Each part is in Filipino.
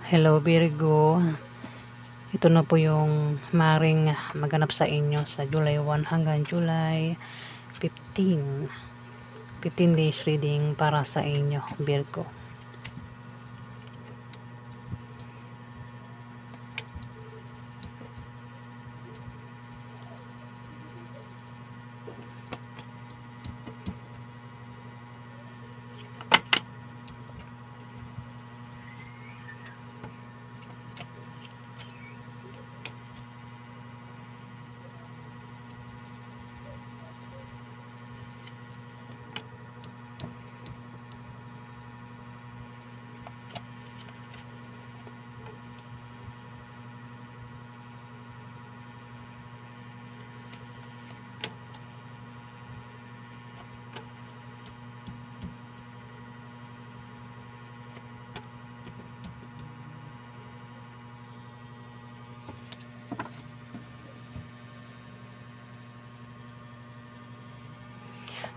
Hello Virgo, ito na po yung maring maganap sa inyo sa July 1 hanggang July 15. 15 days reading para sa inyo Virgo.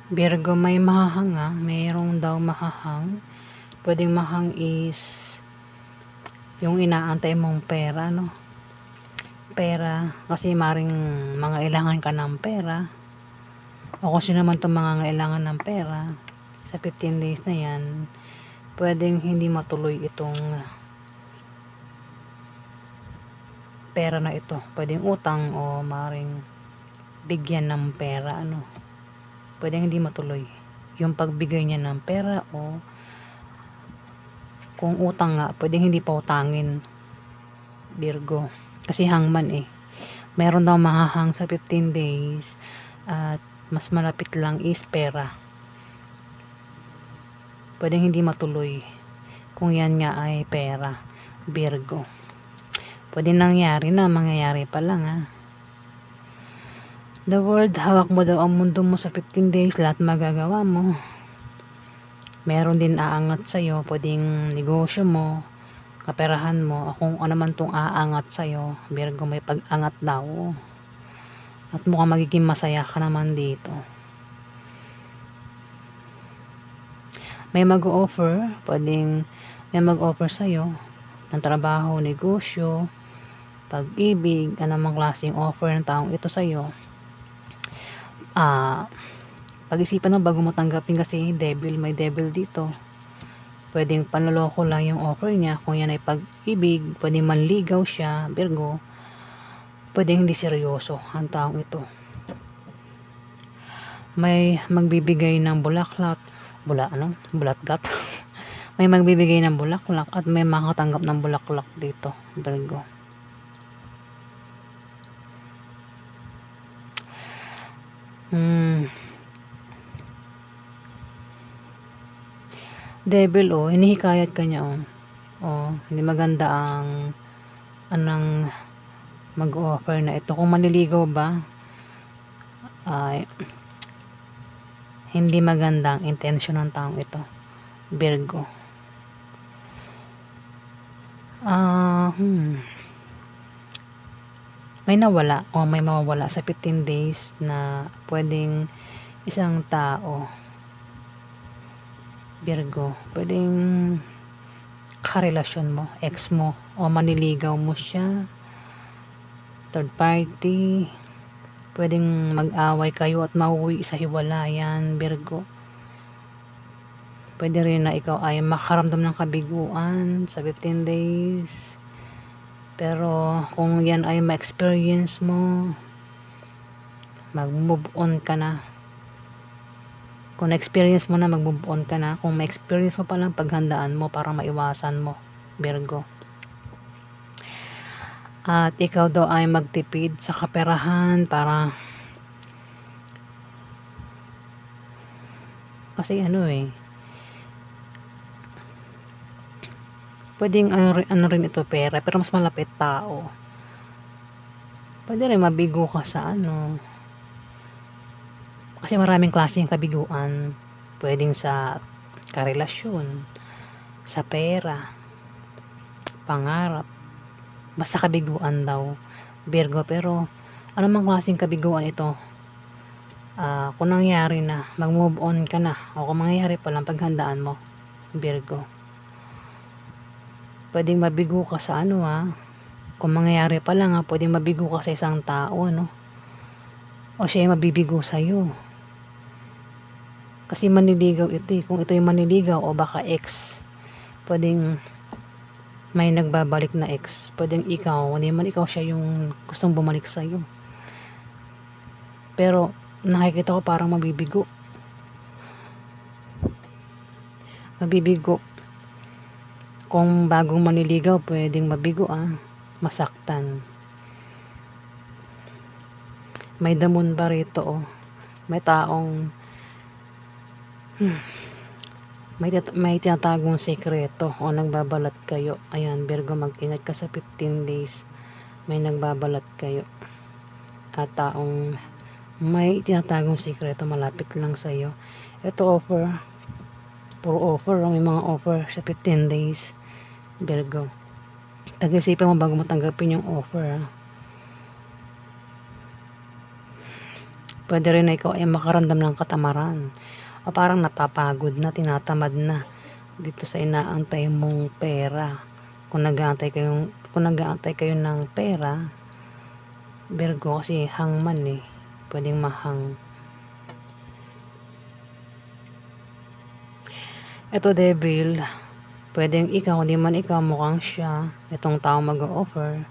Virgo, may mahahang mayroong daw mahahang. Pwedeng mahang is yung inaantay mong pera, no? Pera, kasi maring mga ilangan ka ng pera. O kung sino naman itong mga ngailangan ng pera, sa 15 days na yan, pwedeng hindi matuloy itong pera na ito. Pwedeng utang o maring bigyan ng pera, ano. Pwedeng hindi matuloy yung pagbigay niya ng pera, o kung utang nga, pwedeng hindi pa utangin Virgo. Kasi hangman meron daw mahahang sa 15 days at mas malapit lang is pera. Pwedeng hindi matuloy kung yan nga ay pera Virgo. Pwede nangyari na, mangyayari pa lang The world, hawak mo daw ang mundo mo sa 15 days, lahat magagawa mo. Meron din aangat sa'yo, pwedeng negosyo mo, kaperahan mo, o kung ano man tong aangat sa'yo, Virgo, may pag-angat daw. At mukhang magiging masaya ka naman dito. May mag-offer, pwedeng may mag-offer sa'yo ng trabaho, negosyo, pag-ibig, anumang klaseng offer ng taong ito sa'yo. Pag-isipan mo bago mo tanggapin, kasi may devil dito. Pwedeng panloloko lang yung offer niya. Kung yan ay pag-ibig, pwedeng manligaw siya Virgo. Pwedeng hindi seryoso ang taong ito. May magbibigay ng bulatlat may magbibigay ng bulaklak at may makatanggap ng bulaklak dito Virgo. Devil, hinihikayat ka niya hindi maganda ang anong mag-offer na ito. Kung manliligaw ba, ay hindi magandang intensyon ng taong ito Virgo. May nawala o may mawawala sa 15 days na pwedeng isang tao Virgo. Pwedeng karelasyon mo, ex mo, o maniligaw mo siya, third party. Pwedeng mag-away kayo at mauwi sa hiwalayan Virgo. Pwede rin na ikaw ay makaramdam ng kabiguan sa 15 days. Pero kung yan ay ma-experience mo, mag-move on ka na. Kung na-experience mo na, mag-move on ka na. Kung ma-experience mo pa lang, paghandaan mo para maiwasan mo Virgo. At ikaw daw ay magtipid sa kaperahan para kasi pwedeng ano rin ito, pera, pero mas malapit tao. Pwede rin mabigo ka sa kasi maraming klaseng kabiguan. Pwedeng sa karelasyon, sa pera, pangarap, basta kabiguan daw Virgo. Pero anumang klaseng kabiguan ito, kung nangyari na, mag-move on ka na, o kung mangyayari pa lang, paghandaan mo Virgo. Pwedeng mabigo ka sa ano kung mangyayari pa lang pwedeng mabigo ka sa isang tao o siya mabibigo sa'yo. Kasi manliligaw ito kung ito yung manliligaw o baka ex, pwedeng may nagbabalik na ex, pwedeng ikaw, hindi man ikaw siya yung gustong bumalik sa'yo. Pero nakikita ko parang mabibigo. Kung bagong manliligaw, pwedeng mabigo masaktan. May damon ba rito may taong may tinatagong sekreto o nagbabalat kayo. Ayan, Virgo, mag-ingat ka sa 15 days. May nagbabalat kayo at taong may tinatagong sekreto malapit lang sa iyo. Ito offer, puro offer, may mga offer sa 15 days, Virgo. Pag-isipan mo bago mo tanggapin yung offer Pwede rin na ikaw ay makaramdam ng katamaran o parang napapagod na, tinatamad na dito sa inaantay mong pera. Kung nag-aantay kayo ng pera, Virgo, kasi hangman pwedeng mahang. Ito Devil, pwedeng ikaw, hindi man ikaw, mukhang siya, itong tao mag-o-offer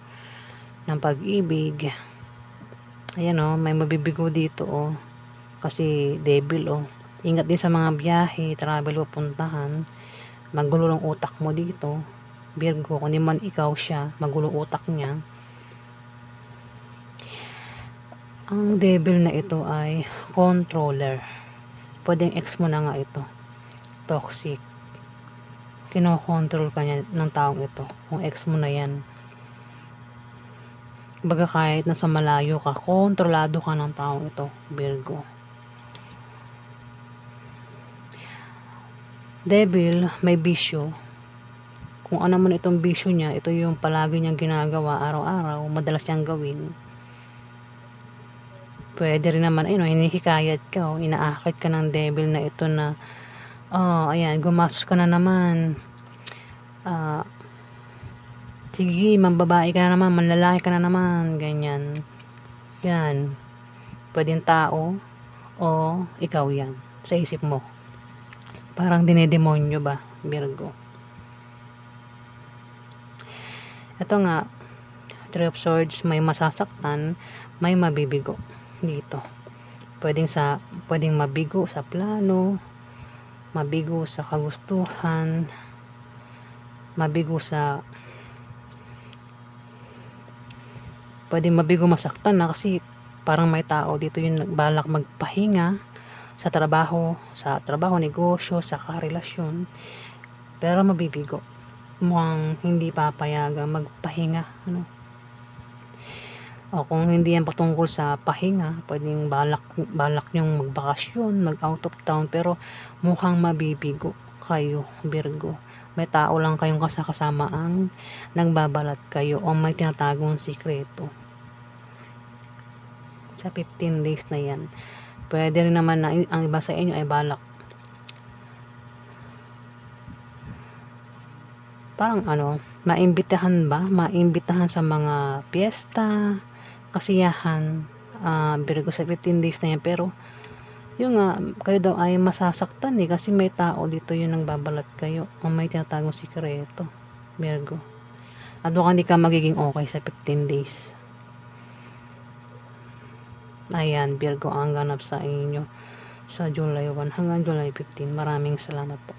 ng pag-ibig. Ayan may mabibigo dito kasi Devil ingat din sa mga biyahe, travel o puntahan. Magulo ng utak mo dito, Virgo, kung di man ikaw siya, magulo utak niya. Ang Devil na ito ay controller. Pwedeng ex mo na nga ito, toxic, kinokontrol ka niya ng taong ito. Kung ex mo na yan, baga kahit nasa malayo ka, kontrolado ka ng taong ito, Virgo. Devil, may bisyo. Kung ano man itong bisyo niya, ito yung palagi niyang ginagawa araw-araw, madalas niyang gawin. Pwede rin naman hinihikayat ka inaakit ka ng Devil na ito na ayan, gumastos ka na naman, sige, mambabae ka na naman, manlalaki ka na naman, ganyan. Yan, pwedeng tao o ikaw yan sa isip mo. Parang dinedemonyo ba, Virgo? Ito nga, Three of Swords, may masasaktan, may mabibigo dito. Pwedeng mabigo sa plano, mabigo sa kagustuhan, mabigo sa pwedeng mabigo, masaktan na kasi parang may tao dito yung nagbalak magpahinga sa trabaho, negosyo, sa karelasyon, pero mabibigo. Mukhang hindi papayagan magpahinga o kung hindi yan patungkol sa pahinga, pwedeng balak nyong magbakasyon, mag out of town, pero mukhang mabibigo kayo, Virgo. May tao lang kayong kasama ang nagbabalat kayo o may tinatagong sikreto sa 15 days na yan. Pwede rin naman na ang iba sa inyo ay balak parang maimbitahan sa mga piyesta, kasiyahan, Virgo, sa 15 days na yan. Pero yung kayo daw ay masasaktan kasi may tao dito yung nagbabalat kayo o may tinatagong sikreto, Virgo. At baka hindi ka magiging okay sa 15 days. Ayan, Virgo, ang ganap sa inyo sa July 1 hanggang July 15. Maraming salamat po.